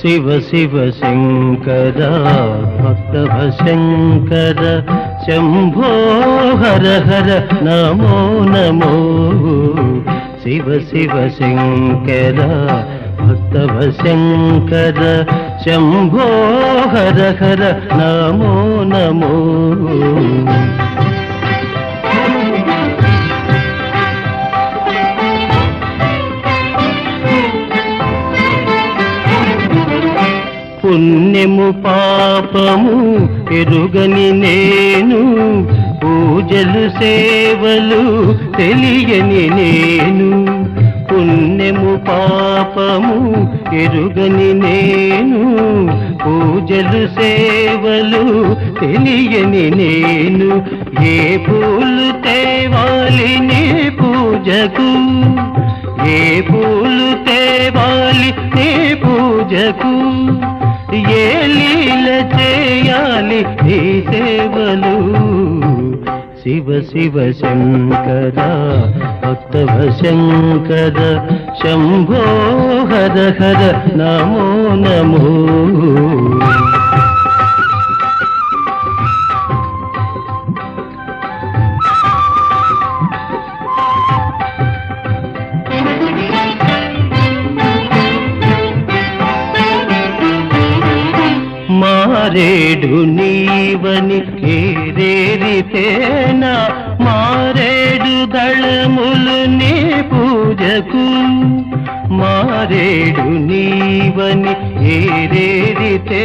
శివ శివ శంకర భక్తవ శంకర శంభో హర హర నమో నమో శివ శివ శంకర భక్తవ శంకర శంభో హర హర నమో నమో పుణ్యము పాపము ఎరుగని నేను పూజలు సేవలు తెలియని నేను పుణ్యము పాపము ఎరుగని నేను పూజలు సేవలు తెలియని నేను ఏ పూలు తేవాలి నీ పూజకు ఏ పూలు తేవాలి నీ పూజకు ఏ లీల చేయాలి నీ సేవలు శివ శివ శంకర భక్తవ శంకర శంభో హర హర నమో నమో మారేడు నీవని ఏరేరితేనా మారేడు దళములు నీ పూజకు మారేడు నీవని ఏరేరితే